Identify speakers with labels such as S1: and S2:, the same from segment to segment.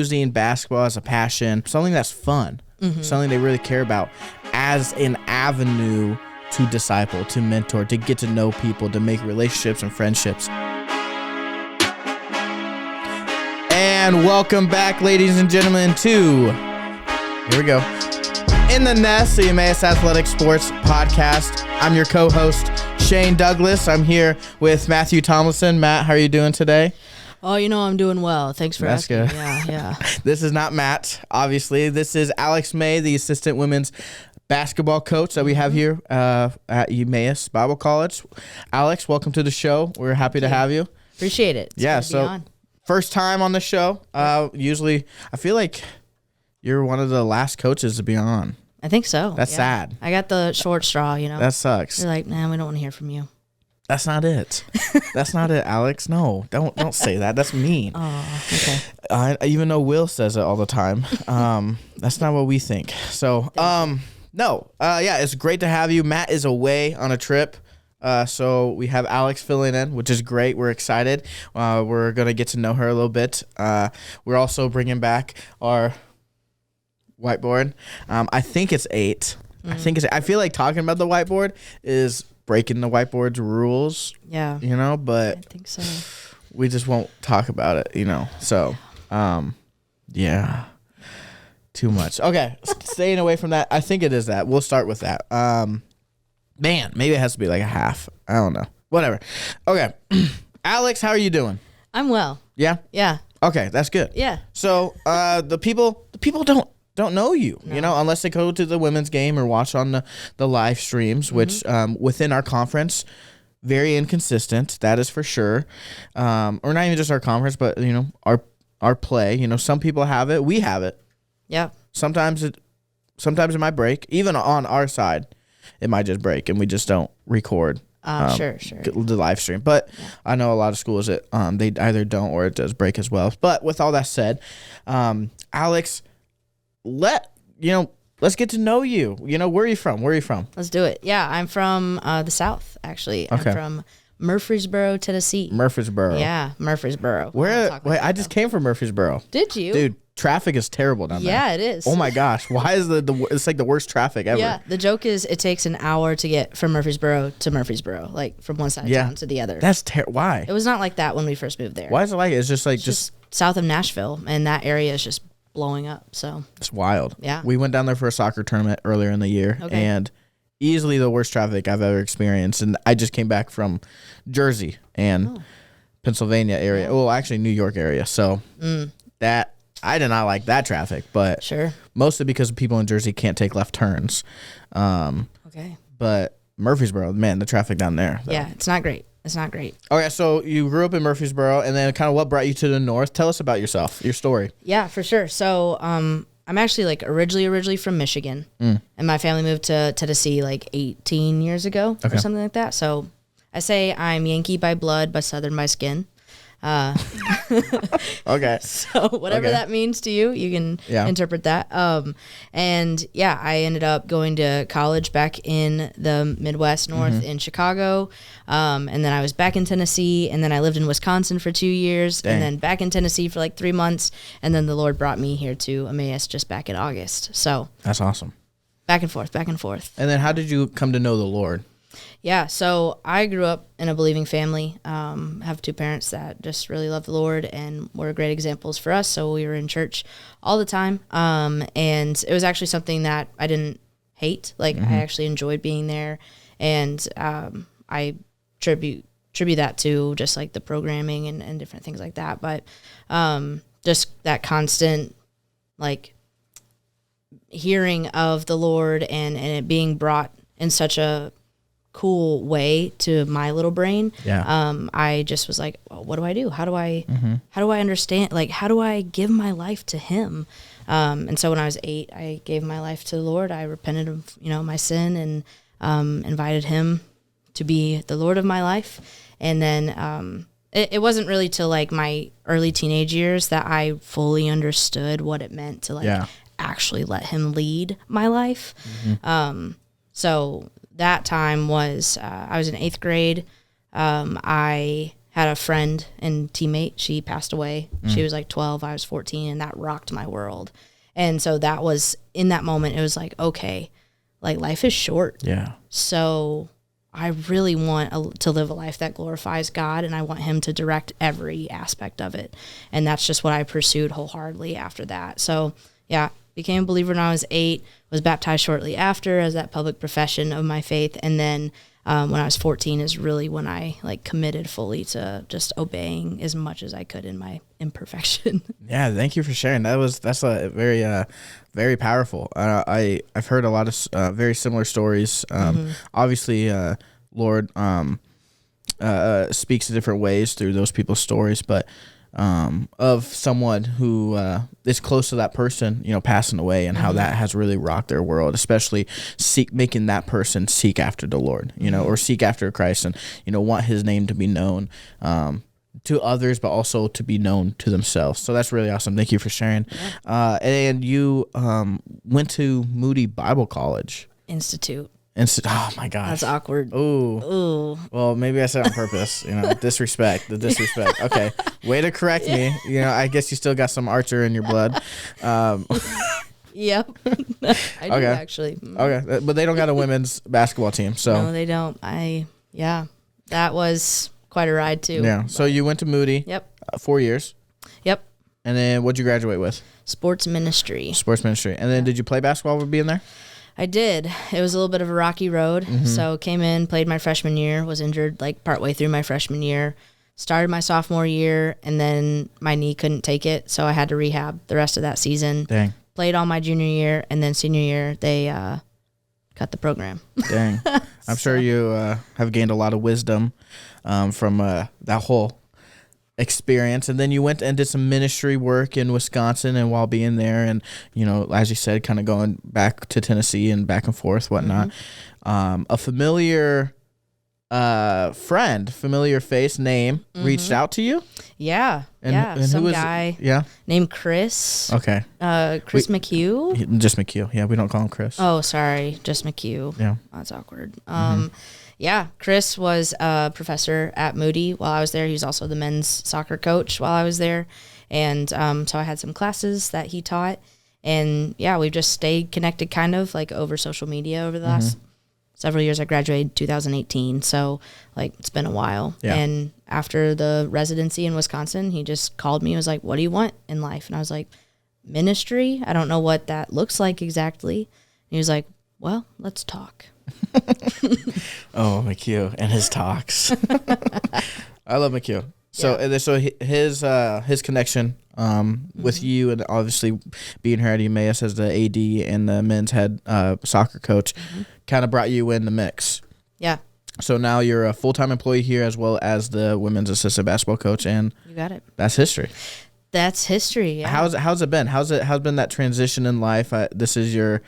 S1: using basketball as a passion, something that's fun, something they really care about, as an avenue to disciple, to mentor, to get to know people, to make relationships and friendships. And welcome back, ladies and gentlemen, to, here we go, In the Nest, the Emmaus Athletic Sports Podcast. I'm your co-host, Shane Douglas. I'm here with Matthew Tomlinson. Matt, how are you doing today?
S2: Oh, I'm doing well. Thanks for asking.
S1: Good.
S2: Yeah.
S1: This is not Matt, obviously. This is Alex May, the assistant women's basketball coach that we have here at Emmaus Bible College. Alex, welcome to the show. We're happy to have you.
S2: Appreciate it.
S1: It's first time on the show. Usually, I feel like you're one of the last coaches to be on.
S2: I think so.
S1: That's sad.
S2: I got the short straw,
S1: That sucks.
S2: You're like, man, we don't want to hear from you.
S1: That's not it. That's not it, Alex. No, don't say that. That's mean.
S2: Oh, okay.
S1: Even though Will says it all the time. That's not what we think. So, it's great to have you. Matt is away on a trip. So we have Alex filling in, which is great. We're excited. We're going to get to know her a little bit. We're also bringing back our whiteboard. I think it's 8. I feel like talking about the whiteboard is breaking the whiteboard's rules.
S2: Yeah.
S1: But
S2: I think so.
S1: We just won't talk about it, So, yeah. Too much. Okay. Staying away from that. I think it is that. We'll start with that. Man, maybe it has to be like a half. I don't know. Whatever. Okay. Alex, how are you doing?
S2: I'm well.
S1: Yeah?
S2: Yeah.
S1: Okay, that's good.
S2: Yeah.
S1: So, the people don't know you, unless they go to the women's game or watch on the live streams, which within our conference, very inconsistent. That is for sure. Or not even just our conference, but our play. Some people have it. We have it.
S2: Yeah. Sometimes
S1: it might break. Even on our side, it might just break, and we just don't record.
S2: Sure.
S1: The live stream. But I know a lot of schools that they either don't or it does break as well. But with all that said, Alex, let's get to know you. Where are you from?
S2: Let's do it. Yeah, I'm from the South, actually. Okay. I'm from Murfreesboro, Tennessee.
S1: Murfreesboro.
S2: Yeah, Murfreesboro.
S1: I just came from Murfreesboro.
S2: Did you?
S1: Dude, traffic is terrible down there.
S2: Yeah, it is.
S1: Oh my gosh. Why is it's like the worst traffic ever?
S2: Yeah, the joke is it takes an hour to get from Murfreesboro to Murfreesboro, like from one side of town to the other.
S1: That's why?
S2: It was not like that when we first moved there.
S1: Why is it like it? It's just like
S2: just south of Nashville, and that area is just blowing up. So
S1: it's wild.
S2: Yeah.
S1: We went down there for a soccer tournament earlier in the year, and easily the worst traffic I've ever experienced. And I just came back from Jersey and Pennsylvania area. Yeah. Well, actually New York area. So that I did not like that traffic, but
S2: sure,
S1: mostly because people in Jersey can't take left turns. But Murfreesboro, man, the traffic down there.
S2: Yeah, it's not great.
S1: Okay, so you grew up in Murfreesboro, and then kind of what brought you to the north? Tell us about yourself, your story.
S2: Yeah, for sure. So I'm actually like originally from Michigan, and my family moved to Tennessee like 18 years ago or something like that. So I say I'm Yankee by blood, but Southern by skin.
S1: Okay.
S2: So whatever that means to you, you can interpret that. And yeah, I ended up going to college back in the Midwest North in Chicago. And then I was back in Tennessee, and then I lived in Wisconsin for 2 years, and then back in Tennessee for like 3 months. And then the Lord brought me here to Emmaus just back in August. So
S1: that's awesome.
S2: Back and forth.
S1: And then how did you come to know the Lord?
S2: Yeah, so I grew up in a believing family. Have 2 parents that just really love the Lord and were great examples for us. So we were in church all the time, and it was actually something that I didn't hate. Like I actually enjoyed being there, and I attribute that to just like the programming and different things like that. But just that constant like hearing of the Lord and it being brought in such a cool way to my little brain. I just was like, well, what do I do? How do I understand? Like, how do I give my life to Him? And so when I was 8, I gave my life to the Lord. I repented of, my sin and invited Him to be the Lord of my life. And then it wasn't really till like my early teenage years that I fully understood what it meant to actually let Him lead my life. So that time was I was in 8th grade. I had a friend and teammate. She passed away. She was like 12. I was 14, and that rocked my world. And so that was, in that moment, it was like, okay, like life is short.
S1: Yeah.
S2: So I really want to live a life that glorifies God, and I want him to direct every aspect of it. And that's just what I pursued wholeheartedly after that. So yeah, became a believer when I was 8, was baptized shortly after as that public profession of my faith. And then when I was 14 is really when I like committed fully to just obeying as much as I could in my imperfection.
S1: Yeah, thank you for sharing. That's a very very powerful. I've heard a lot of very similar stories. Obviously, Lord speaks in different ways through those people's stories, but of someone who is close to that person, passing away, and how that has really rocked their world, especially making that person seek after the Lord, or seek after Christ, and want his name to be known to others, but also to be known to themselves. So that's really awesome. Thank you for sharing. And you went to Moody Bible College
S2: Institute.
S1: Oh my gosh,
S2: That's awkward.
S1: Ooh. Well, maybe I said it on purpose. Disrespect. The disrespect. Okay, way to correct me. I guess you still got some Archer in your blood.
S2: Yep, I do actually.
S1: Okay, but they don't got a women's basketball team, so
S2: no, they don't. That was quite a ride too.
S1: Yeah. So you went to Moody.
S2: Yep.
S1: 4 years.
S2: Yep.
S1: And then what'd you graduate with?
S2: Sports ministry.
S1: Sports ministry. And then did you play basketball with being there?
S2: I did. It was a little bit of a rocky road. So came in, played my freshman year, was injured like partway through my freshman year, started my sophomore year, and then my knee couldn't take it. So I had to rehab the rest of that season.
S1: Dang.
S2: Played all my junior year, and then senior year, they cut the program.
S1: Dang. I'm sure you have gained a lot of wisdom from that whole experience. And then you went and did some ministry work in Wisconsin, and while being there, and as you said, kind of going back to Tennessee and back and forth, whatnot, a familiar familiar face, name reached out to you. And
S2: some
S1: who was
S2: guy named Chris.
S1: Okay.
S2: Chris McHugh.
S1: Just McHugh. Yeah, we don't call him Chris.
S2: Oh, sorry, just McHugh.
S1: Yeah,
S2: that's awkward. Yeah, Chris was a professor at Moody while I was there. He was also the men's soccer coach while I was there. And so I had some classes that he taught. And yeah, we've just stayed connected kind of like over social media over the last several years. I graduated 2018. So like it's been a while.
S1: Yeah.
S2: And after the residency in Wisconsin, he just called me and was like, what do you want in life? And I was like, ministry. I don't know what that looks like exactly. And he was like, well, let's talk.
S1: Oh, McHugh and his talks. I love McHugh. So his connection with you, and obviously being here at Emmaus as the AD and the men's head soccer coach, kind of brought you in the mix.
S2: Yeah.
S1: So now you're a full-time employee here as well as the women's assistant basketball coach, and
S2: you got it.
S1: That's history.
S2: That's history. Yeah.
S1: How's it been? How's been that transition in life? This is your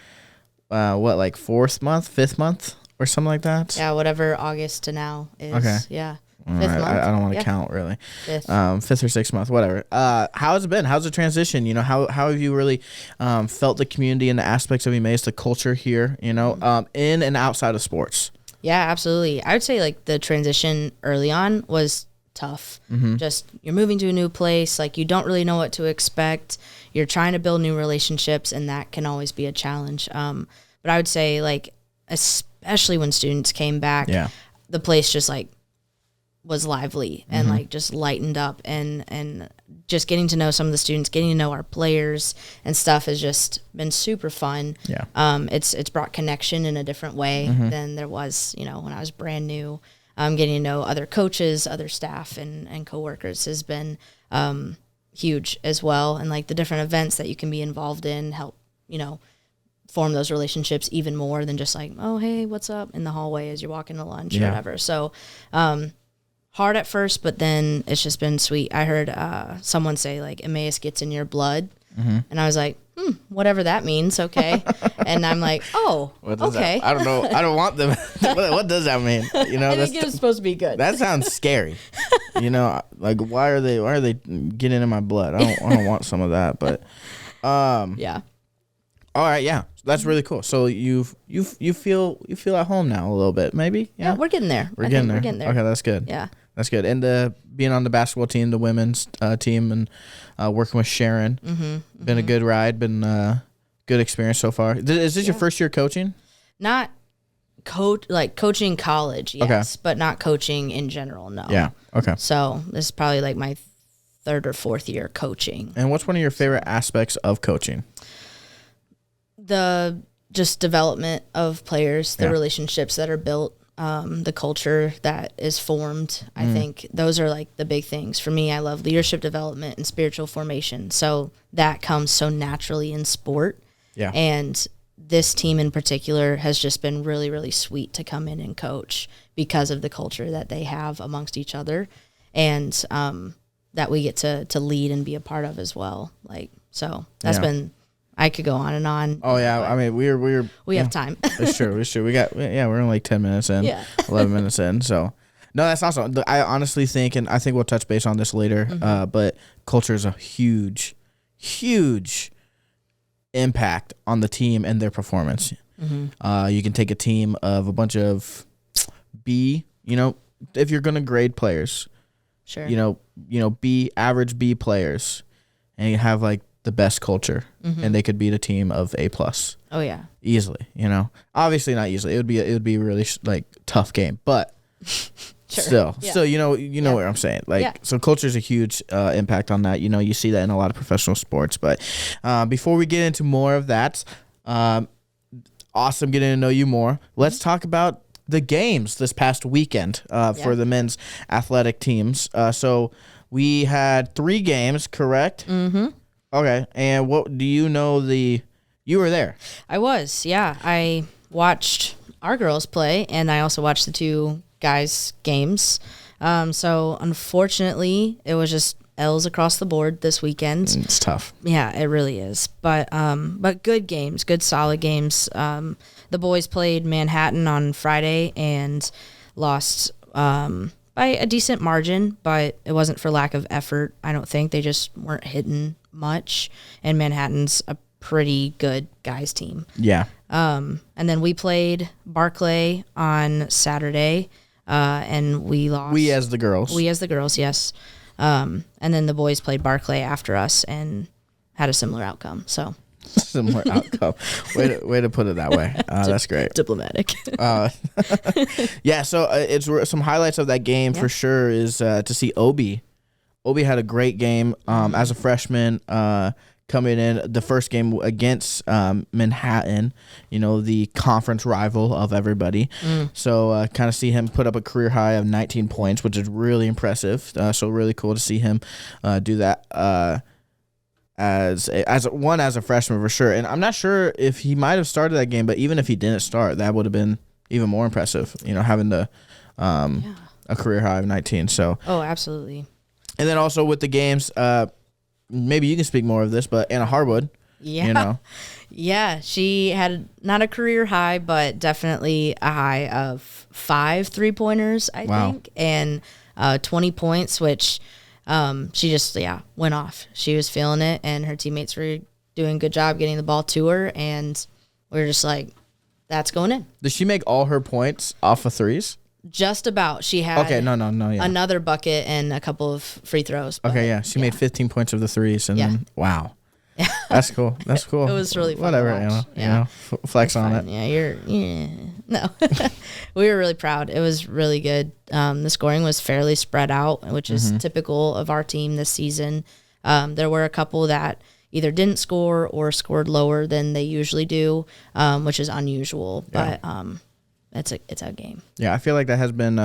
S1: like 4th month, 5th month, or something like that?
S2: Yeah, whatever August to now is.
S1: Okay.
S2: Yeah.
S1: All
S2: 5th
S1: right.
S2: month.
S1: I don't want to count really.
S2: 5th.
S1: 5th or 6th month, whatever. How's it been? How's the transition? How have you really felt the community and the aspects of Emmaus, the culture here, in and outside of sports?
S2: Yeah, absolutely. I would say like the transition early on was tough. Just you're moving to a new place, like you don't really know what to expect. You're trying to build new relationships, and that can always be a challenge. But I would say like especially when students came back, the place just like was lively and like just lightened up, and just getting to know some of the students, getting to know our players and stuff has just been super fun.
S1: Yeah.
S2: It's brought connection in a different way than there was, when I was brand new. Getting to know other coaches, other staff, and coworkers has been huge as well. And like the different events that you can be involved in help, form those relationships even more than just like, oh, hey, what's up in the hallway as you're walking to lunch or whatever. So hard at first, but then it's just been sweet. I heard someone say like Emmaus gets in your blood. And I was like, whatever that means. Okay. And I'm like, oh, okay.
S1: I don't know. I don't want them. What does that mean?
S2: I think it's supposed to be good.
S1: That sounds scary. Like why are they getting in my blood? I don't want some of that, but
S2: yeah.
S1: All right, yeah. That's really cool. So you feel at home now a little bit, maybe?
S2: Yeah, we're getting there.
S1: We're getting there.
S2: We're getting there.
S1: Okay, that's good.
S2: Yeah.
S1: That's good. And being on the basketball team, the women's team, and working with Sharon, been a good ride. Been good experience so far. Is this your first year coaching?
S2: Not coaching college, yes, but not coaching in general, no.
S1: Yeah. Okay.
S2: So this is probably like my third or fourth year coaching.
S1: And what's one of your favorite aspects of coaching?
S2: The just development of players, the relationships that are built, the culture that is formed. I think those are like the big things for me. I love leadership development and spiritual formation. So that comes so naturally in sport.
S1: Yeah.
S2: And this team in particular has just been really, really sweet to come in and coach because of the culture that they have amongst each other, and that we get to lead and be a part of as well. Like, so that's been, I could go on and on.
S1: Oh yeah. I mean, we
S2: have time.
S1: It's true. We're only like 10 minutes in, 11 minutes in. So no, that's awesome. I honestly think, and I think we'll touch base on this later, but culture is a huge impact on the team and their performance. You can take a team of a bunch of B, if you're going to grade players,
S2: Sure.
S1: average B players, and you have like the best culture, and they could beat a team of A+.
S2: Oh yeah.
S1: Easily, obviously not easily. It would be a really like tough game, but
S2: Sure.
S1: Still, you know what I'm saying. Like, so culture is a huge impact on that. You see that in a lot of professional sports. But before we get into more of that, awesome getting to know you more. Let's talk about the games this past weekend for the men's athletic teams. So we had 3 games, correct? Mm-hmm. Okay. And what do you know? You were there.
S2: I was, yeah. I watched our girls play, and I also watched the 2 guys' games. So unfortunately, it was just L's across the board this weekend.
S1: It's tough.
S2: Yeah, it really is. But good games, good solid games. The boys played Manhattan on Friday and lost by a decent margin, but it wasn't for lack of effort. I don't think they just weren't hitting much. And Manhattan's a pretty good guys team.
S1: Yeah.
S2: And then we played Barclay on Saturday. And we lost.
S1: We as the girls,
S2: yes. And then the boys played Barclay after us and had a similar outcome. So
S1: similar outcome. Way to put it that way. That's great.
S2: Diplomatic.
S1: Yeah. So it's some highlights of that game for sure is to see Obi. Obi had a great game as a freshman. Coming in the first game against Manhattan, the conference rival of everybody. So kind of see him put up a career high of 19 points, which is really impressive. So really cool to see him do that as a freshman for sure. And I'm not sure if he might have started that game, but even if he didn't start, that would have been even more impressive. Having a career high of 19. So
S2: absolutely.
S1: And then also with the games. Maybe you can speak more of this, but Anna Harwood,
S2: Yeah, she had not a career high, but definitely a high of 5 3-pointers, I think, and 20 points, which she just, went off. She was feeling it, and her teammates were doing a good job getting the ball to her, and we were just like, that's going in.
S1: Did she make all her points off of threes?
S2: Just about. She had another bucket and a couple of free throws.
S1: She made 15 points of the threes, and then wow, that's cool. That's cool.
S2: It was really fun.
S1: Whatever,
S2: to watch.
S1: Flex on it.
S2: Yeah, no. We were really proud. It was really good. The scoring was fairly spread out, which is typical of our team this season. There were a couple that either didn't score or scored lower than they usually do, which is unusual, but. It's a game. Yeah,
S1: I feel like that has been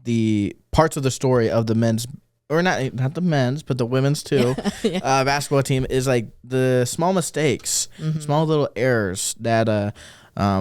S1: the parts of the story of the men's, or not the men's, but the women's too, basketball team is like the small mistakes, small little errors that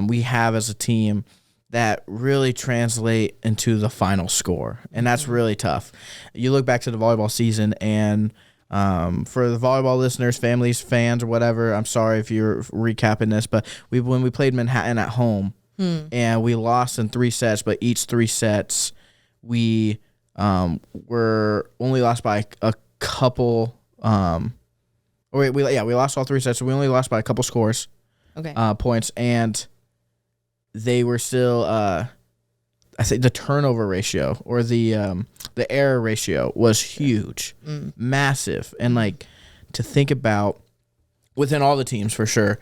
S1: we have as a team that really translate into the final score, and that's really tough. You look back to the volleyball season, and for the volleyball listeners, families, fans, or whatever, I'm sorry if you're recapping this, but when we played Manhattan at home. And we lost in 3 sets, but each 3 sets we were only lost by a couple. We lost all 3 sets, so we only lost by a couple scores, points, and they were still I think the turnover ratio or the error ratio was huge, massive. And like to think about within all the teams for sure,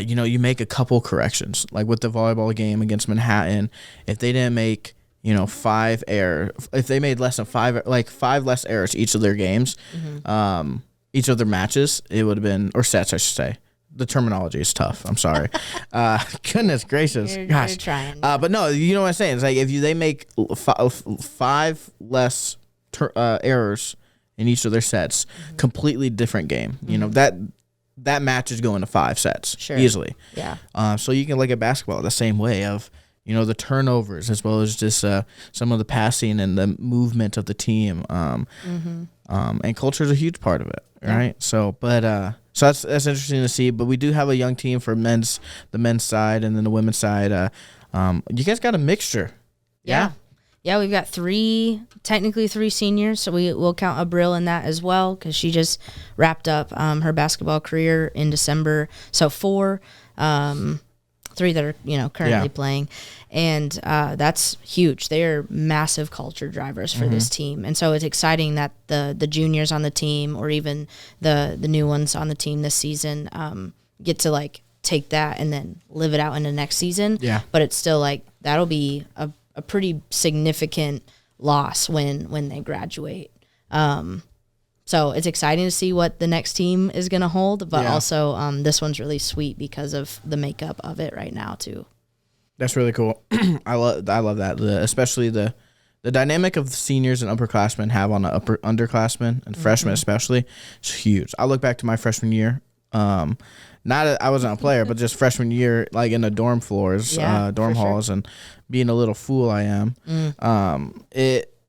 S1: you make a couple corrections. Like with the volleyball game against Manhattan, if they didn't make, 5 errors, if they made less than 5, like 5 less errors each of their games, each of their matches, it would have been, or sets, I should say. The terminology is tough. I'm sorry. Goodness gracious. Gosh.
S2: You're trying.
S1: But no, you know what I'm saying? It's like if they make 5 less errors in each of their sets, completely different game. That match is going to 5 sets easily.
S2: Yeah.
S1: So you can look at basketball the same way of, the turnovers as well as just some of the passing and the movement of the team. And culture is a huge part of it, right? Yeah. So that's interesting to see. But we do have a young team for the men's side, and then the women's side. You guys got a mixture.
S2: Yeah. Yeah, we've got technically 3 seniors, so we'll count Abril in that as well because she just wrapped up her basketball career in December. So 4, 3 that are currently playing, and that's huge. They are massive culture drivers for this team, and so it's exciting that the juniors on the team or even the new ones on the team this season get to like take that and then live it out into next season.
S1: Yeah,
S2: but it's still like that'll be a pretty significant loss when they graduate. So it's exciting to see what the next team is going to hold, but also this one's really sweet because of the makeup of it right now too.
S1: That's really cool. I love that, especially the dynamic of the seniors and upperclassmen have on the underclassmen and freshmen especially. It's huge. I look back to my freshman year. I wasn't a player, but just freshman year, like in the dorm floors, dorm halls, and being a little fool I am.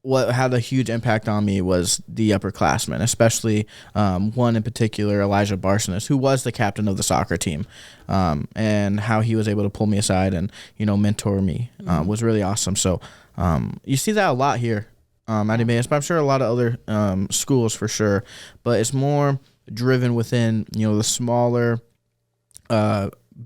S1: What had a huge impact on me was the upperclassmen, especially one in particular, Elijah Barsonis, who was the captain of the soccer team, and how he was able to pull me aside and mentor me was really awesome. So you see that a lot here at Emmaus, but I'm sure a lot of other schools for sure. But it's more driven within the smaller,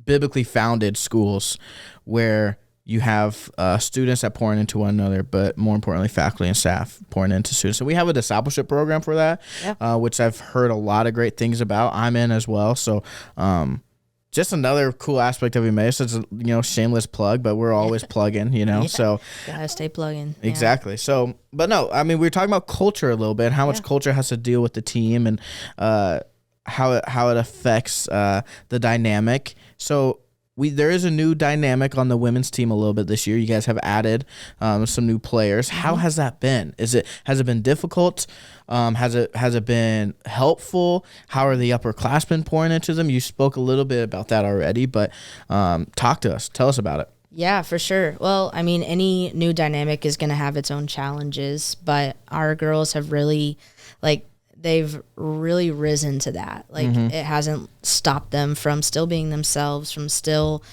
S1: biblically founded schools where you have students that pouring into one another, but more importantly, faculty and staff pouring into students. So we have a discipleship program for that, which I've heard a lot of great things about. I'm in as well. So just another cool aspect of Emmaus. It's a shameless plug, but we're always plugging, So
S2: gotta stay plugging.
S1: Exactly. So, but no, I mean, we were talking about culture a little bit, how much culture has to deal with the team and how it affects the dynamic. So there is a new dynamic on the women's team a little bit this year. You guys have added some new players. How has that been? Has it been difficult? Has it been helpful? How are the upperclassmen pouring into them? You spoke a little bit about that already, but talk to us. Tell us about it.
S2: Yeah, for sure. Well, I mean, any new dynamic is going to have its own challenges, but our girls have really, they've really risen to that. It hasn't stopped them from still being themselves, from still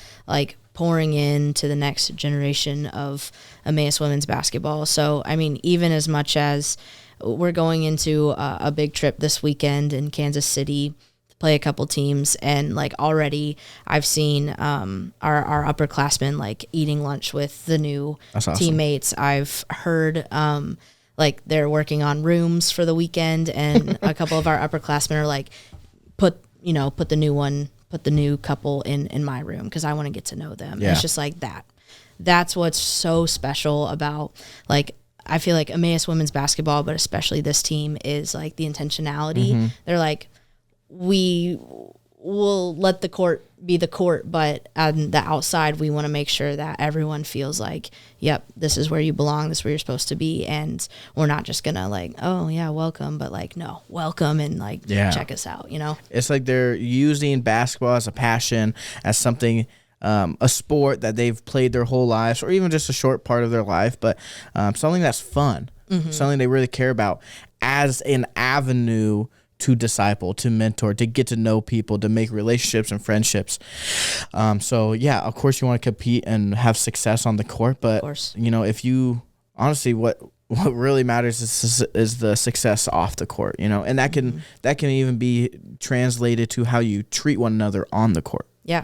S2: pouring into the next generation of Emmaus women's basketball. So, I mean, even as much as we're going into a big trip this weekend in Kansas City to play a couple teams, and already I've seen our upperclassmen eating lunch with the new teammates. I've heard they're working on rooms for the weekend, and a couple of our upperclassmen are put the new couple in my room because I want to get to know them. It's just that. That's what's so special about I feel like Emmaus women's basketball, but especially this team, is the intentionality. They're we will let the court be the court, but on the outside, we want to make sure that everyone feels yep, this is where you belong, this is where you're supposed to be, and we're not just gonna oh yeah, welcome, but no, welcome and check us out.
S1: It's they're using basketball as a passion, as something. A sport that they've played their whole lives, or even just a short part of their life, but something that's fun, something they really care about, as an avenue to disciple, to mentor, to get to know people, to make relationships and friendships. So yeah, of course you want to compete and have success on the court, but if you honestly, what really matters is the success off the court, and that can even be translated to how you treat one another on the court.
S2: Yeah.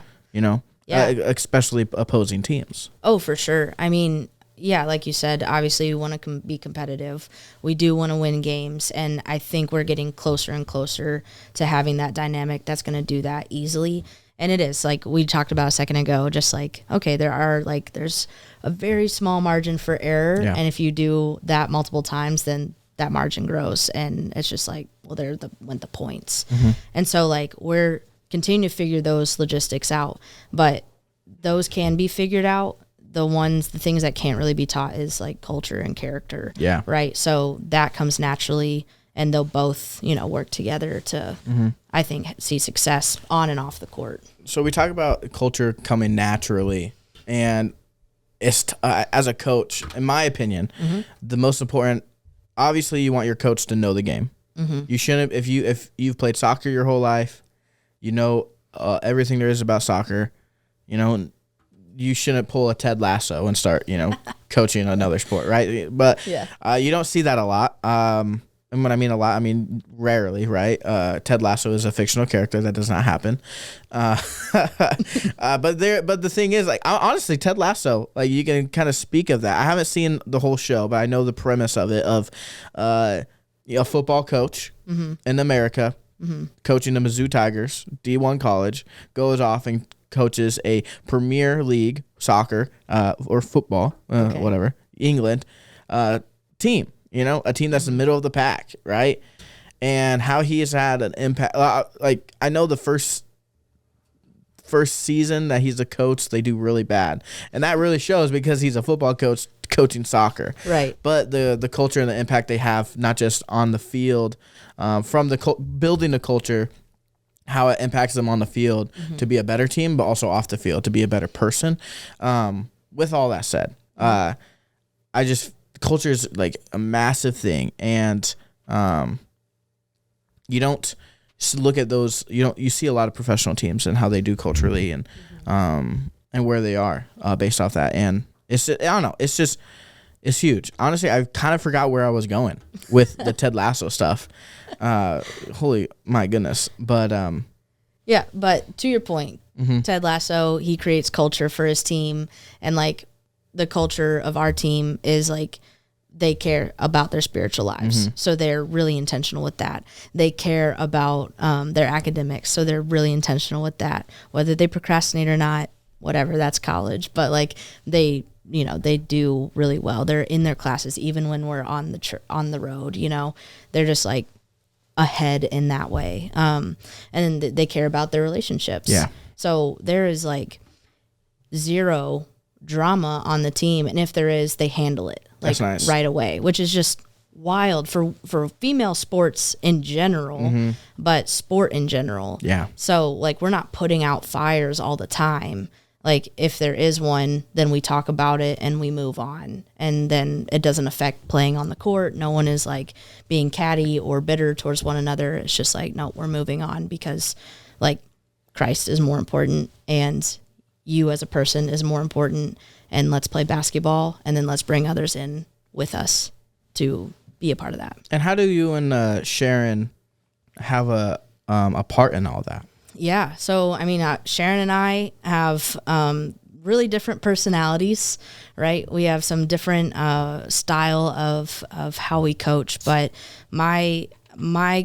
S1: Especially opposing teams.
S2: Oh, for sure. I mean, yeah, like you said, obviously we want to be competitive. We do want to win games, and I think we're getting closer and closer to having that dynamic that's going to do that easily. And it is, like we talked about a second ago, just like, okay, there's a very small margin for error, and if you do that multiple times, then that margin grows, and it's just like, well, went the points. And so like we're continuing to figure those logistics out, but those can be figured out. The things that can't really be taught is like culture and character. Yeah. Right. So that comes naturally, and they'll both, work together to, I think, see success on and off the court.
S1: So we talk about culture coming naturally, and it's as a coach, in my opinion, the most important. Obviously, you want your coach to know the game. You shouldn't, if you've played soccer your whole life, everything there is about soccer, you shouldn't pull a Ted Lasso and start, coaching another sport, right? But you don't see that a lot. And when I mean a lot, I mean rarely, right? Ted Lasso is a fictional character. That does not happen. But the thing is, like, honestly, Ted Lasso, like, you can kind of speak of that. I haven't seen the whole show, but I know the premise of it, of a football coach in America coaching the Mizzou Tigers, D1 college, goes off and coaches a Premier League soccer or football, whatever, England team, a team that's in the middle of the pack, right? And how he has had an impact. Like, I know the first season that he's a coach, they do really bad. And that really shows because he's a football coach coaching soccer.
S2: Right.
S1: But the culture and the impact they have, not just on the field, from the building the culture, how it impacts them on the field to be a better team, but also off the field to be a better person. With all that said, culture is like a massive thing, and you don't look at those. You see a lot of professional teams and how they do culturally, and where they are based off that. And it's, I don't know, it's huge. Honestly, I kind of forgot where I was going with the Ted Lasso stuff. Holy my goodness. But
S2: yeah, but to your point, Ted Lasso, he creates culture for his team, and like the culture of our team is like they care about their spiritual lives. So they're really intentional with that. They care about their academics, so they're really intentional with that. Whether they procrastinate or not, whatever, that's college. But like they do really well. They're in their classes even when we're on the road, They're just like ahead in that way. And then they care about their relationships. Yeah. So there is like zero drama on the team, and if there is, they handle it like nice. Right away, which is just wild for female sports in general, but sport in general. Yeah. So like we're not putting out fires all the time. Like if there is one, then we talk about it and we move on, and then it doesn't affect playing on the court. No one is like being catty or bitter towards one another. It's just like, no, we're moving on because like Christ is more important, and you as a person is more important, and let's play basketball, and then let's bring others in with us to be a part of that.
S1: And how do you and Sharon have a part in all that?
S2: Yeah. So, I mean, Sharon and I have really different personalities, right? We have some different style of how we coach, but my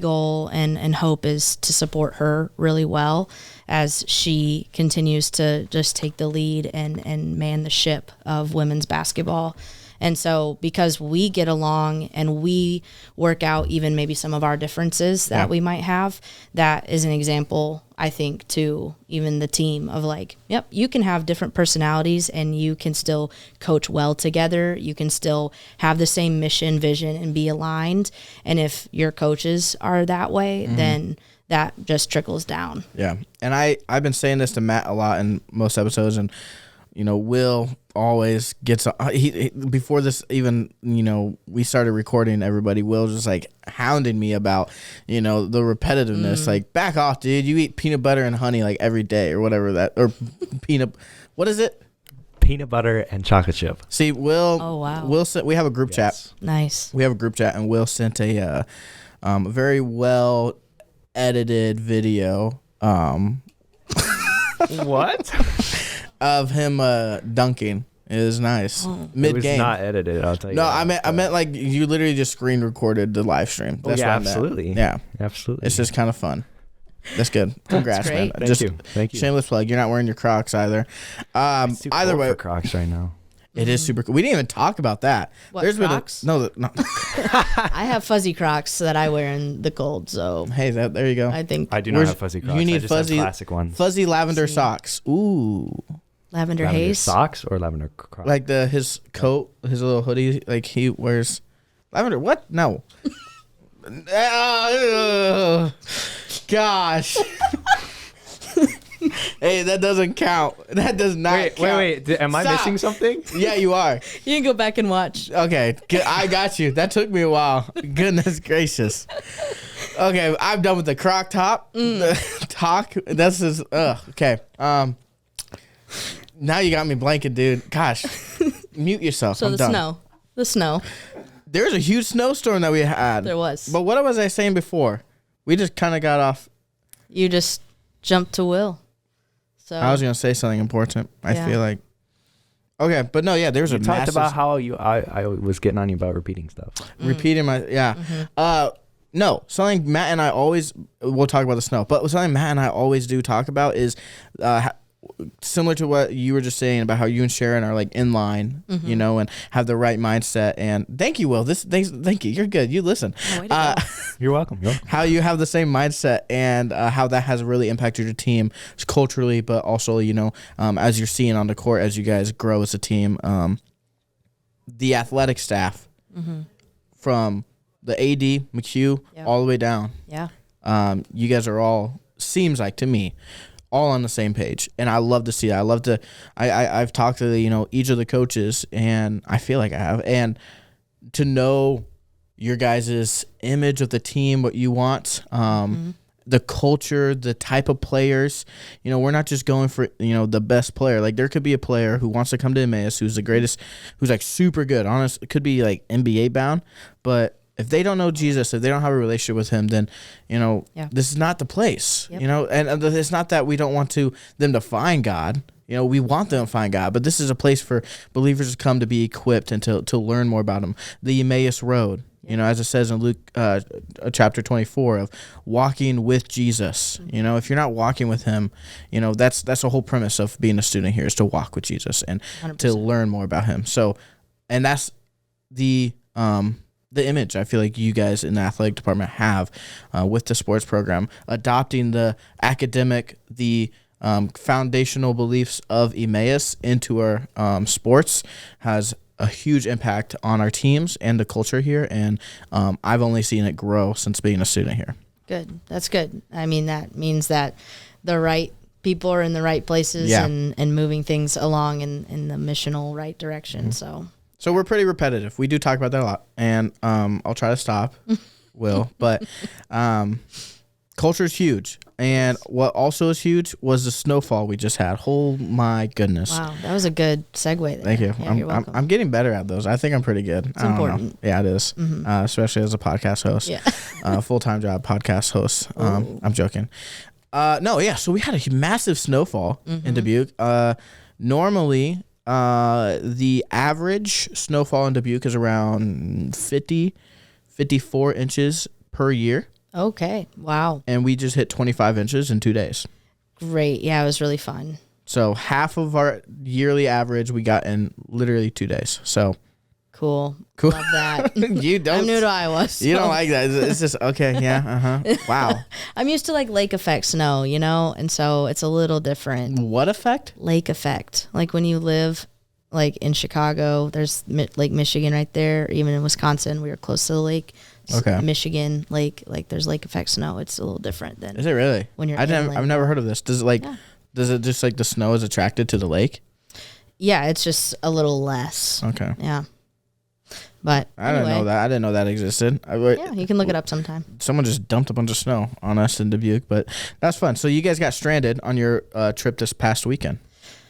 S2: goal and hope is to support her really well as she continues to just take the lead and man the ship of women's basketball. And so because we get along and we work out even maybe some of our differences that we might have, that is an example, I think, to even the team of like, yep, you can have different personalities and you can still coach well together. You can still have the same mission, vision, and be aligned. And if your coaches are that way, then that just trickles down. Yeah. And I've been saying this to Matt a lot in most episodes, and Will always gets he before this even we started recording, everybody, Will just like hounding me about the repetitiveness. Like, back off, dude, you eat peanut butter and honey like every day or whatever that, or what is it,
S3: peanut butter and chocolate chip.
S1: See, Will, oh wow, Will sent, we have a group chat.
S2: Nice.
S1: We have a group chat, and Will sent a very well edited video
S3: what
S1: of him dunking It was nice. Mid
S3: It was
S1: game.
S3: not edited. I'll tell you.
S1: No,
S3: that.
S1: I meant like you literally just screen recorded the live stream. That's
S3: yeah,
S1: what I meant.
S3: absolutely.
S1: Yeah,
S3: absolutely.
S1: it's just kind of fun. That's good. Congrats, man.
S2: great.
S3: Thank you.
S1: Shameless plug. You're not wearing your Crocs either.
S3: It's too
S1: Either
S3: cold
S1: way,
S3: for Crocs right now.
S1: it is super cool. We didn't even talk about that.
S2: What,
S1: There's
S2: Crocs?
S1: been no.
S2: I have fuzzy Crocs that I wear in the cold, so
S1: Hey, there you go.
S2: I think
S3: I do not have fuzzy Crocs.
S1: You need
S3: I just
S1: fuzzy
S3: have classic ones.
S1: Fuzzy lavender socks. Ooh,
S2: lavender
S3: Lavender
S2: haze.
S3: socks or lavender Crocs?
S1: like his coat, his little hoodie. Like he wears lavender. What? No. Gosh. Hey, that doesn't count. That does not count.
S3: Wait. Am I
S1: Stop.
S3: missing something?
S1: Yeah, you are.
S2: You can go back and watch.
S1: Okay, I got you. That took me a while. Goodness gracious. Okay, I'm done with the croc top. Talk. This is okay. Now you got me blanking, dude. Gosh. Mute yourself.
S2: So
S1: I'm
S2: the
S1: done.
S2: snow.
S1: There's a huge snowstorm that we had.
S2: There was.
S1: But what was I saying before? We just kind of got off.
S2: You just jumped to Will. So
S1: I was gonna say something important. I
S2: Yeah.
S1: feel like. Okay, but no, yeah, there's a
S3: You talked
S1: massive.
S3: about how I was getting on you about repeating stuff.
S1: Repeating my no, something Matt and I always we'll talk about the snow, but something Matt and I always do talk about is similar to what you were just saying about how you and Sharon are like in line, you know, and have the right mindset. And thank you, Will. Thank you. You're good. You listen.
S2: Oh, way to go.
S3: You're welcome. You're welcome.
S1: How you have the same mindset and how that has really impacted your team culturally, but also, you know, as you're seeing on the court, as you guys grow as a team, the athletic staff from the AD, McHugh,
S2: Yeah.
S1: all the way down.
S2: Yeah.
S1: You guys are all, seems like to me, all on the same page. And I love to see that. I love to, I've talked to, you know, each of the coaches, and I feel like I have. And to know your guys' image of the team, what you want, the culture, the type of players. You know, we're not just going for, you know, the best player. Like, there could be a player who wants to come to Emmaus who's the greatest, who's like super good. Honest, it could be like NBA bound, but if they don't know Jesus, if they don't have a relationship with him, then, you know, this is not the place.
S2: Yep.
S1: You know, and it's not that we don't want them to find God. You know, we want them to find God, but this is a place for believers to come to be equipped and to learn more about him. The Emmaus Road, you know, as it says in Luke chapter 24, of walking with Jesus. You know, if you're not walking with him, you know, that's the whole premise of being a student here, is to walk with Jesus and
S2: 100%.
S1: to learn more about him. So, and that's the image I feel like you guys in the athletic department have with the sports program, adopting the academic, the foundational beliefs of Emmaus into our sports has a huge impact on our teams and the culture here. And I've only seen it grow since being a student here.
S2: Good. That's good. I mean, that means that the right people are in the right places
S1: Yeah.
S2: and moving things along in the missional right direction.
S1: So we're pretty repetitive. We do talk about that a lot, and I'll try to stop, but culture is huge. And what also is huge was the snowfall we just had. Oh my goodness.
S2: Wow, that was a good segue there.
S1: Thank you.
S2: Yeah, you're welcome.
S1: I'm getting better at those. I think I'm pretty good. It's
S2: important.
S1: Yeah, it is. Especially as a podcast host.
S2: Yeah.
S1: Full-time job podcast host. I'm joking. No, yeah. So we had a massive snowfall in Dubuque. Normally, the average snowfall in Dubuque is around 54 inches per year.
S2: Okay. Wow.
S1: And we just hit 25 inches in 2 days.
S2: Great. Yeah, it was really fun.
S1: So half of our yearly average we got in literally 2 days. So
S2: Cool.
S1: Cool.
S2: Love that.
S1: You don't.
S2: I'm new to Iowa. So.
S1: You don't like that. It's just okay. Yeah. Wow.
S2: I'm used to like lake effect snow, you know, and so it's a little different.
S1: What effect?
S2: Lake effect, like when you live like in Chicago, there's Lake Michigan right there. Even in Wisconsin, we were close to the lake.
S1: Okay.
S2: Michigan lake, like there's lake effect snow. It's a little different than.
S1: Is it really?
S2: When you're
S1: I've
S2: inland.
S1: never heard of this. Does it like?
S2: Yeah.
S1: Does it just like the snow is attracted to the lake?
S2: Yeah, it's just a little less.
S1: Okay.
S2: Yeah. But
S1: I
S2: anyway,
S1: didn't know that. I didn't know that existed.
S2: Yeah, you can look it up sometime.
S1: Someone just dumped a bunch of snow on us in Dubuque, but that's fun. So you guys got stranded on your trip this past weekend.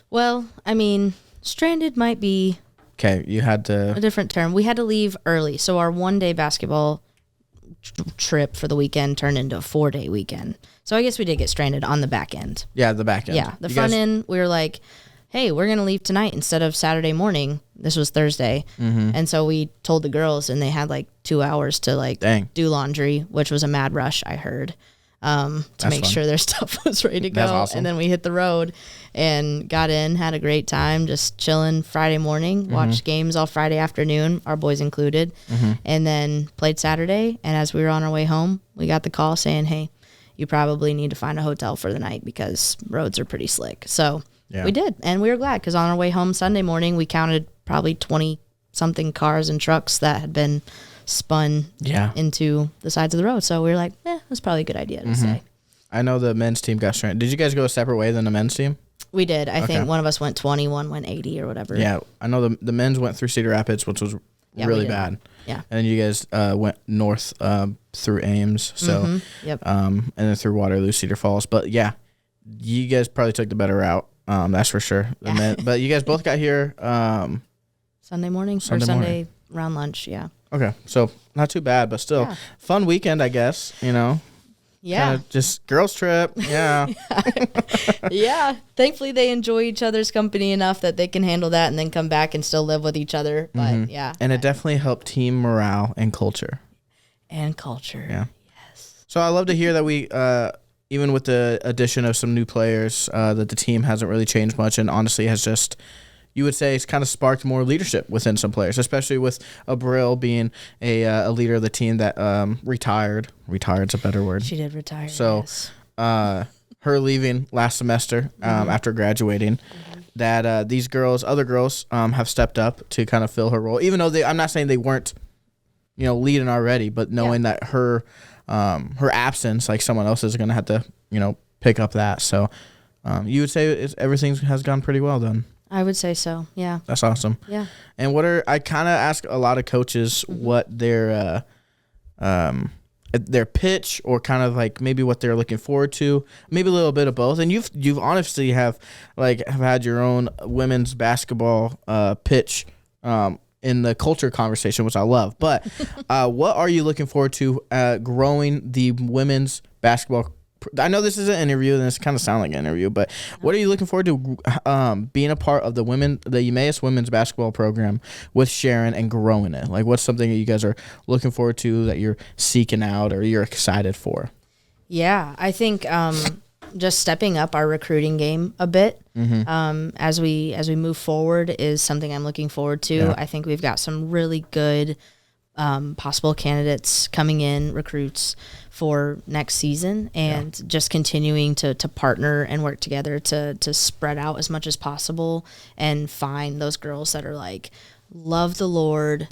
S2: Well, I mean, stranded might be
S1: Okay, you had
S2: a
S1: to.
S2: different term. We had to leave early, so our 1-day basketball trip for the weekend turned into a 4-day weekend. So I guess we did get stranded on the back end.
S1: Yeah, the back end.
S2: Yeah, the
S1: You
S2: front
S1: guys-
S2: end, we were like, hey, we're going to leave tonight instead of Saturday morning. This was Thursday. And so we told the girls, and they had like 2 hours to like do laundry, which was a mad rush, I heard, to make sure their stuff was ready to go.
S1: Awesome.
S2: And then we hit the road and got in, had a great time, just chilling Friday morning, watched games all Friday afternoon, our boys included, and then played Saturday. And as we were on our way home, we got the call saying, hey, you probably need to find a hotel for the night because roads are pretty slick. So we did, and we were glad because on our way home Sunday morning, we counted probably 20-something cars and trucks that had been spun into the sides of the road. So we were like, that's probably a good idea to say.
S1: I know the men's team got stranded. Did you guys go a separate way than the men's team?
S2: We did. I think one of us went 20, one went 80 or whatever.
S1: Yeah, I know the men's went through Cedar Rapids, which was really bad.
S2: Yeah.
S1: And then you guys went north through Ames, so and then through Waterloo, Cedar Falls. But yeah, you guys probably took the better route. That's for sure. But you guys both got here
S2: Sunday morning or Sunday around lunch. Yeah.
S1: Okay, so not too bad, but still fun weekend, I guess.
S2: Yeah.
S1: Kinda just girls trip. Yeah.
S2: Yeah. Thankfully, they enjoy each other's company enough that they can handle that and then come back and still live with each other. But yeah.
S1: And it definitely helped team morale and culture.
S2: And culture.
S1: Yeah.
S2: Yes.
S1: So I love to hear that we, even with the addition of some new players, that the team hasn't really changed much and honestly has just, you would say, it's kind of sparked more leadership within some players, especially with Abril being a leader of the team that retired. Retired's a better word.
S2: She did retire.
S1: So her leaving last semester after graduating, that these girls, other girls, have stepped up to kind of fill her role. Even though I'm not saying they weren't, leading already, but knowing that her absence, like someone else is going to have to, pick up that. So you would say everything has gone pretty well then.
S2: I would say so. Yeah.
S1: That's awesome.
S2: Yeah.
S1: And I kind of ask a lot of coaches what their pitch or kind of like maybe what they're looking forward to, maybe a little bit of both. And you've honestly have had your own women's basketball pitch in the culture conversation, which I love. But what are you looking forward to growing the women's basketball? I know this is an interview and this kind of sounds like an interview, but what are you looking forward to being a part of the Emmaus women's basketball program with Sharon and growing it? Like, what's something that you guys are looking forward to that you're seeking out or you're excited for?
S2: Yeah, I think just stepping up our recruiting game a bit as we move forward is something I'm looking forward to. Yeah. I think we've got some really good possible candidates coming in, recruits for next season, and just continuing to partner and work together to spread out as much as possible and find those girls that are like, love the Lord,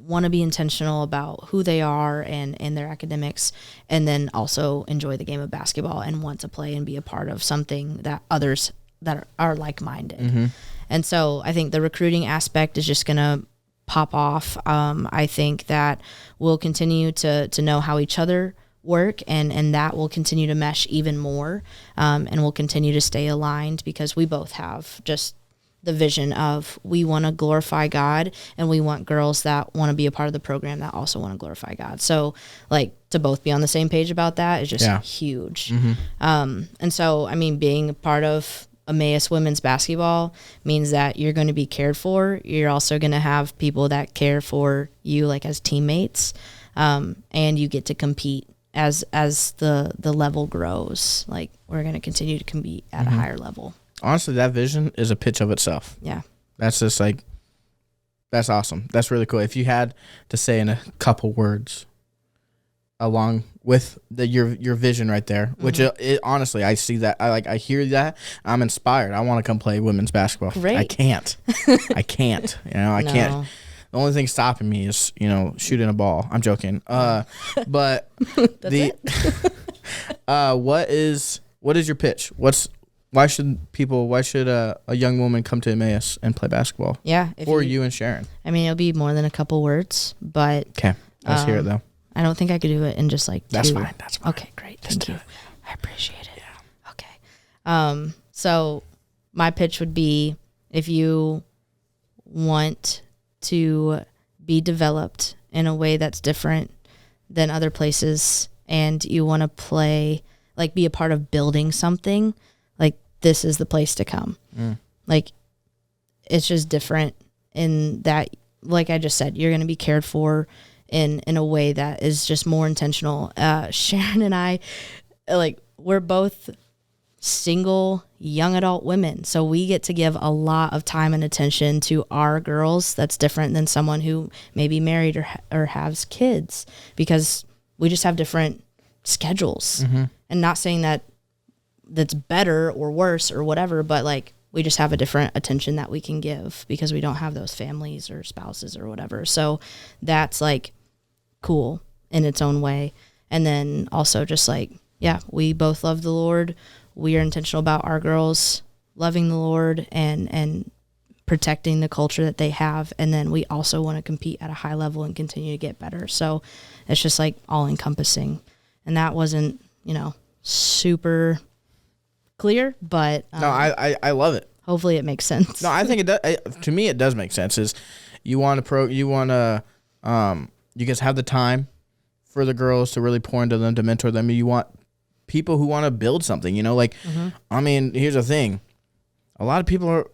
S2: want to be intentional about who they are and their academics, and then also enjoy the game of basketball and want to play and be a part of something that others that are like-minded. And so I think the recruiting aspect is just going to pop off. I think that we'll continue to know how each other work, and that will continue to mesh even more, and we'll continue to stay aligned because we both have just the vision of we want to glorify God, and we want girls that want to be a part of the program that also want to glorify God. So like to both be on the same page about that is just huge. And so, I mean, being a part of Emmaus women's basketball means that you're going to be cared for. You're also going to have people that care for you, like as teammates, and you get to compete as the level grows. Like, we're going to continue to compete at a higher level.
S1: Honestly, that vision is a pitch of itself.
S2: Yeah.
S1: That's just like, that's awesome. That's really cool. If you had to say in a couple words along with your vision right there, which honestly, I see that. I hear that. I'm inspired. I want to come play women's basketball.
S2: Great.
S1: I can't. I can't. I can't. The only thing stopping me is, shooting a ball. I'm joking. But what is your pitch? Why should a young woman come to Emmaus and play basketball?
S2: Yeah.
S1: For you and Sharon.
S2: I mean, it'll be more than a couple words, but
S1: okay. Let's hear it though.
S2: I don't think I could do it in just like 2.
S1: That's fine.
S2: Okay, great. Thank you. I appreciate it. Yeah. Okay. So my pitch would be, if you want to be developed in a way that's different than other places, and you want to play, like be a part of building something, like this is the place to come. Like, it's just different in that, like I just said, you're going to be cared for in a way that is just more intentional. Sharon and I, like, we're both single young adult women, so we get to give a lot of time and attention to our girls. That's different than someone who may be married or has kids, because we just have different schedules. And not saying that that's better or worse or whatever, but like, we just have a different attention that we can give because we don't have those families or spouses or whatever. So that's like cool in its own way. And then also just like, yeah, we both love the Lord. We are intentional about our girls loving the Lord and protecting the culture that they have. And then we also want to compete at a high level and continue to get better. So it's just like all encompassing. And that wasn't, super clear, but
S1: No, I love it.
S2: hopefully it makes sense.
S1: No, I think it does. To me, it does make sense. Is you want to you guys have the time for the girls to really pour into them, to mentor them. You want people who want to build something. I mean, here's the thing: a lot of people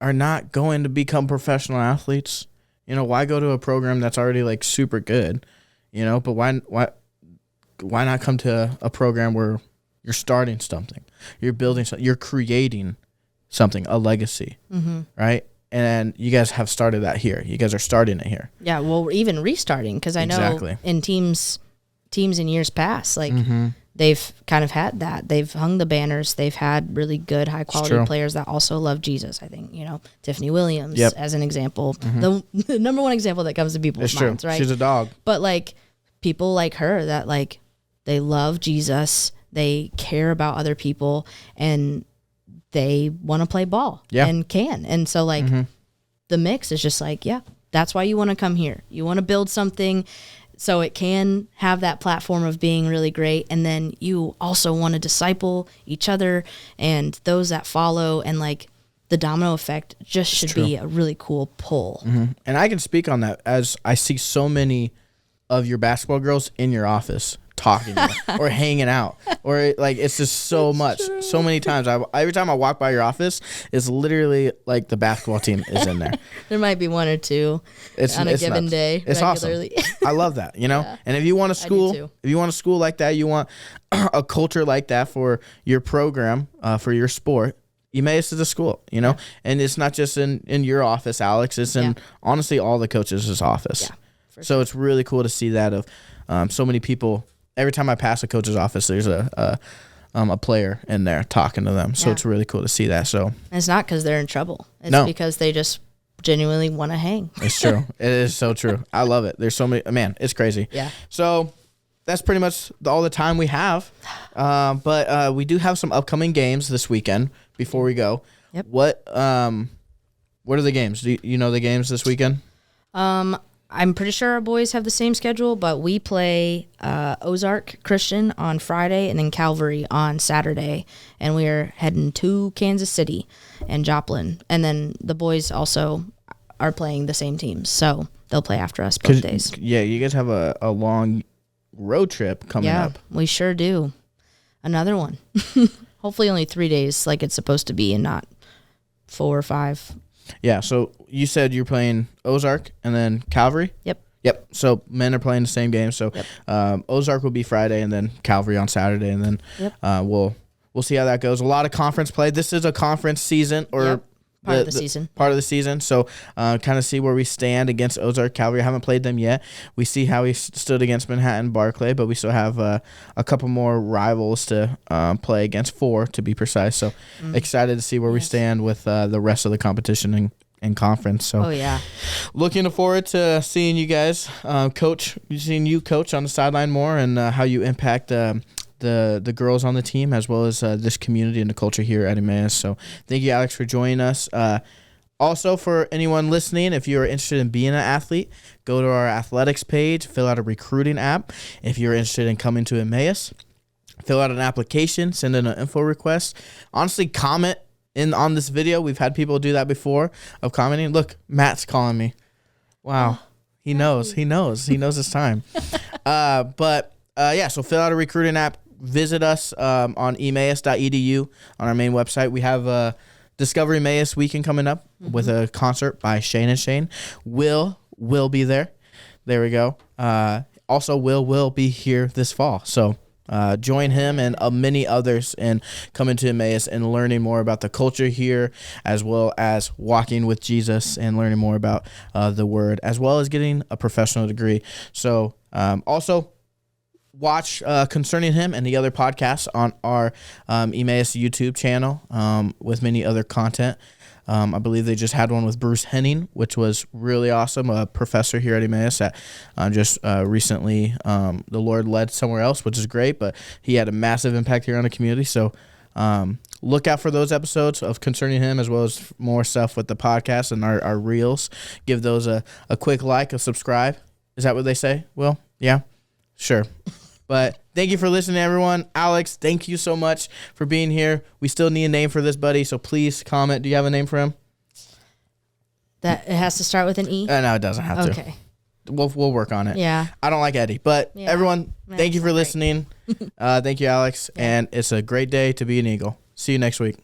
S1: are not going to become professional athletes. Why go to a program that's already like super good? But why not come to a program where you're starting something, you're building something, you're creating something, a legacy, right? And you guys have started that here. You guys are starting it here.
S2: Yeah, well, we're even restarting, because I know
S1: Exactly.
S2: in teams in years past, like they've kind of had that. They've hung the banners. They've had really good, high quality
S1: true.
S2: players that also love Jesus. I think, Tiffany Williams
S1: Yep.
S2: as an example, the number one example that comes to people's
S1: It's true.
S2: minds, right?
S1: She's a dog.
S2: But like people like her that like they love Jesus, they care about other people, and they want to play ball and can. And so like the mix is just like, yeah, that's why you want to come here. You want to build something so it can have that platform of being really great. And then you also want to disciple each other and those that follow, and like the domino effect just should be a really cool pull.
S1: And I can speak on that, as I see so many of your basketball girls in your office talking to you or hanging out, or like it's just so much, so many times. Every time I walk by your office, it's literally like the basketball team is in there.
S2: There might be one or two on a given
S1: nuts.
S2: day.
S1: It's
S2: regularly.
S1: awesome. I love that, And if you want a school,
S2: too.
S1: like that, you want a culture like that for your program, for your sport, Emmaus is a school, and it's not just in your office, Alex. It's in honestly all the coaches' office.
S2: Yeah,
S1: so it's really cool to see that of so many people. Every time I pass a coach's office, there's a player in there talking to them. So it's really cool to see that. So
S2: and it's not because they're in trouble. It's
S1: No.
S2: because they just genuinely want to hang.
S1: it's true. It is so true. I love it. There's so many. Man, it's crazy.
S2: Yeah.
S1: So that's pretty much all the time we have. But we do have some upcoming games this weekend before we go.
S2: Yep.
S1: What are the games? Do you know the games this weekend?
S2: I'm pretty sure our boys have the same schedule, but we play Ozark Christian on Friday and then Calvary on Saturday. And we are heading to Kansas City and Joplin. And then the boys also are playing the same teams. So they'll play after us both days.
S1: Yeah, you guys have a long road trip coming up.
S2: We sure do. Another one. Hopefully only 3 days like it's supposed to be and not 4 or 5.
S1: Yeah, so you said you're playing Ozark and then Calvary? Yep. So men are playing the same game. So Ozark will be Friday and then Calvary on Saturday, and then we'll see how that goes. A lot of conference play. This is a conference season, or
S2: part of the season.
S1: Part of the season. So kind of see where we stand against Ozark, Calvary. I haven't played them yet. We see how we stood against Manhattan, Barclay, but we still have a couple more rivals to play against, 4 to be precise. So excited to see where we stand with the rest of the competition in conference. So looking forward to seeing you guys seeing you coach on the sideline more, and how you impact the girls on the team, as well as this community and the culture here at Emmaus. So thank you, Alex, for joining us. Also, for anyone listening, if you're interested in being an athlete, go to our athletics page, fill out a recruiting app. If you're interested in coming to Emmaus, fill out an application, send in an info request. Honestly, comment on this video. We've had people do that before, of commenting. Look, Matt's calling me. Wow. He knows it's time. So fill out a recruiting app. Visit us on emmaus.edu on our main website. We have Discovery Emmaus weekend coming up with a concert by Shane and Shane. Will be there. There we go. Also, will be here this fall. So join him and many others in coming to Emmaus and learning more about the culture here, as well as walking with Jesus and learning more about the Word, as well as getting a professional degree. So also watch concerning him and the other podcasts on our Emmaus YouTube channel with many other content. I believe they just had one with Bruce Henning, which was really awesome, a professor here at Emmaus that just recently the Lord led somewhere else, which is great, but he had a massive impact here on the community. So look out for those episodes of concerning him, as well as more stuff with the podcast and our reels. Give those a quick like, a subscribe. Is that what they say? Well, yeah, sure. But thank you for listening, everyone. Alex, thank you so much for being here. We still need a name for this buddy, so please comment. Do you have a name for him?
S2: That it has to start with an E?
S1: No, it doesn't have to.
S2: Okay.
S1: We'll work on it.
S2: Yeah.
S1: I don't like Eddie. But everyone, thank you for listening. Thank you, Alex. And it's a great day to be an Eagle. See you next week.